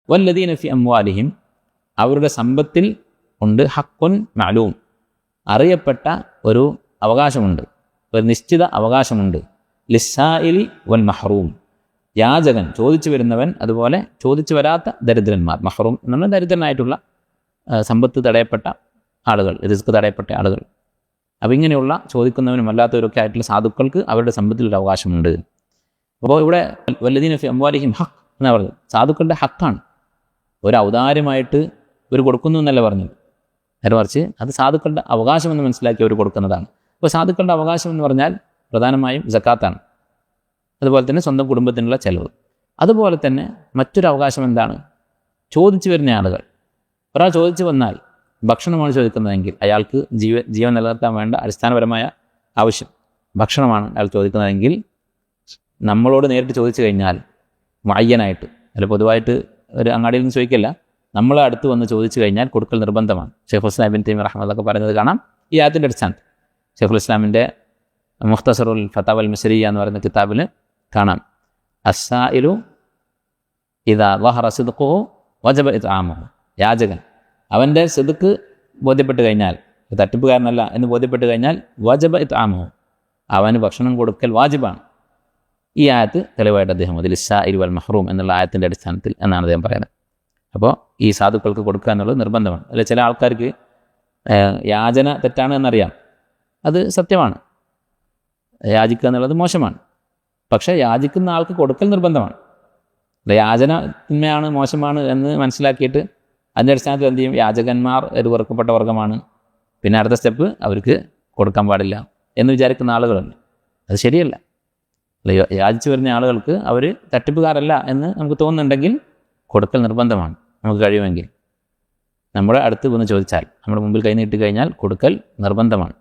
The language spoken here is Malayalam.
വല്ലദീന ഫി അംവാലിഹിം, അവരുടെ സമ്പത്തിൽ ഉണ്ട് ഹഖ്ഖുൻ മഅലൂം, അറിയപ്പെട്ട ഒരു അവകാശമുണ്ട്, ഒരു നിശ്ചിത അവകാശമുണ്ട്. ലിസ്സായിലി വൽ മഹ്റൂം, യാചകൻ, ചോദിച്ചു വരുന്നവൻ, അതുപോലെ ചോദിച്ചു വരാത്ത ദരിദ്രന്മാർ. മഹ്റൂം എന്ന് പറഞ്ഞാൽ ദരിദ്രനായിട്ടുള്ള, സമ്പത്ത് തടയപ്പെട്ട ആളുകൾ, റിസ്ക് തടയപ്പെട്ട ആളുകൾ. അപ്പോൾ ഇങ്ങനെയുള്ള ചോദിക്കുന്നവനും അല്ലാത്തവരൊക്കെ ആയിട്ടുള്ള സാധുക്കൾക്ക് അവരുടെ സമ്പത്തിലൊരു അവകാശമുണ്ട്. അപ്പോൾ ഇവിടെ വല്ലദീന ഫി അംവാലിഹിം ഹഖ് എന്നാണ് പറഞ്ഞത്. സാധുക്കളുടെ ഹക്കാണ്, ഒരു ഔദാര്യമായിട്ട് ഇവർ കൊടുക്കുന്നു എന്നല്ല പറഞ്ഞത്. നേരെ മറിച്ച് അത് സാധുക്കളുടെ അവകാശമെന്ന് മനസ്സിലാക്കി അവർ കൊടുക്കുന്നതാണ്. അപ്പോൾ സാധുക്കളുടെ അവകാശം എന്ന് പറഞ്ഞാൽ പ്രധാനമായും സക്കാത്താണ്, അതുപോലെ തന്നെ സ്വന്തം കുടുംബത്തിനുള്ള ചെലവ്. അതുപോലെ തന്നെ മറ്റൊരു അവകാശം എന്താണ്? ചോദിച്ചു വരുന്ന ആളുകൾ. ഒരാൾ ചോദിച്ചു വന്നാൽ ഭക്ഷണമാണ് ചോദിക്കുന്നതെങ്കിൽ അയാൾക്ക് ജീവൻ നിലനിർത്താൻ വേണ്ട അടിസ്ഥാനപരമായ ആവശ്യം ഭക്ഷണമാണ് അയാൾ ചോദിക്കുന്നതെങ്കിൽ നമ്മളോട് നേരിട്ട് ചോദിച്ചു കഴിഞ്ഞാൽ മുഅയ്യനായിട്ട്, അല്ല പൊതുവായിട്ട് ഒരു അങ്ങാടിയിൽ നിന്ന് ചോദിക്കില്ല, നമ്മളെ അടുത്ത് വന്ന് ചോദിച്ചു കഴിഞ്ഞാൽ കൊടുക്കൽ നിർബന്ധമാണ്. ഷെയ്ഖുൽ ഇസ്ലാം ഇബ്നു തൈമിയ്യ റഹിമഹുള്ളാഹ് പറയുന്നത് കാണാം ഈ ആയത്തിൻ്റെ അടിസ്ഥാനത്തിൽ. ഷെയ്ഖുൽ ഇസ്ലാമിൻ്റെ മുഖ്തസറുൽ ഫതാവ അൽ മിസ്രിയ്യ എന്ന് പറയുന്ന കിതാബിൽ കാണാം, അസ്സായിലു ഇദാ ളഹറ സിദ്ഖുഹു വജബ ഇത്ആമുഹു, യാചകൻ അവൻ്റെ സിദ്ഖ് ബോധ്യപ്പെട്ട് കഴിഞ്ഞാൽ, തട്ടിപ്പുകാരനല്ല എന്ന് ബോധ്യപ്പെട്ട് കഴിഞ്ഞാൽ വജബ ഇത്ആമുഹു, അവന് ഭക്ഷണം കൊടുക്കൽ വാജിബാണ്. ഈ ആയത്ത് തെളിവായിട്ട് അദ്ദേഹം ലിസ്സായിലി വൽ മഹ്റൂം എന്നുള്ള ആയത്തിൻ്റെ അടിസ്ഥാനത്തിൽ എന്നാണ് അദ്ദേഹം പറയുന്നത്. അപ്പോൾ ഈ സാധുക്കൾക്ക് കൊടുക്കുക എന്നുള്ളത് നിർബന്ധമാണ്. അല്ലെ, ചില ആൾക്കാർക്ക് യാചന തെറ്റാണ് എന്നറിയാം, അത് സത്യമാണ്, യാചിക്കുക എന്നുള്ളത് മോശമാണ്. പക്ഷേ യാചിക്കുന്ന ആൾക്ക് കൊടുക്കൽ നിർബന്ധമാണ്. യാചന തിന്മയാണ്, മോശമാണ് എന്ന് മനസ്സിലാക്കിയിട്ട് അതിൻ്റെ അടിസ്ഥാനത്തിൽ എന്ത് ചെയ്യും? യാചകന്മാർ ഒരു വെറുക്കപ്പെട്ട വർഗ്ഗമാണ്, പിന്നെ അടുത്ത സ്റ്റെപ്പ് അവർക്ക് കൊടുക്കാൻ പാടില്ല എന്ന് വിചാരിക്കുന്ന ആളുകളുണ്ട്. അത് ശരിയല്ല. യാചിച്ചു വരുന്ന ആളുകൾക്ക് അവർ തട്ടിപ്പുകാരല്ല എന്ന് നമുക്ക് തോന്നുന്നുണ്ടെങ്കിൽ കൊടുക്കൽ നിർബന്ധമാണ്. നമുക്ക് കഴിയുമെങ്കിൽ നമ്മുടെ അടുത്ത് വന്ന് ചോദിച്ചാൽ, നമ്മുടെ മുമ്പിൽ കൈ നീട്ടി കഴിഞ്ഞാൽ കൊടുക്കൽ നിർബന്ധമാണ്.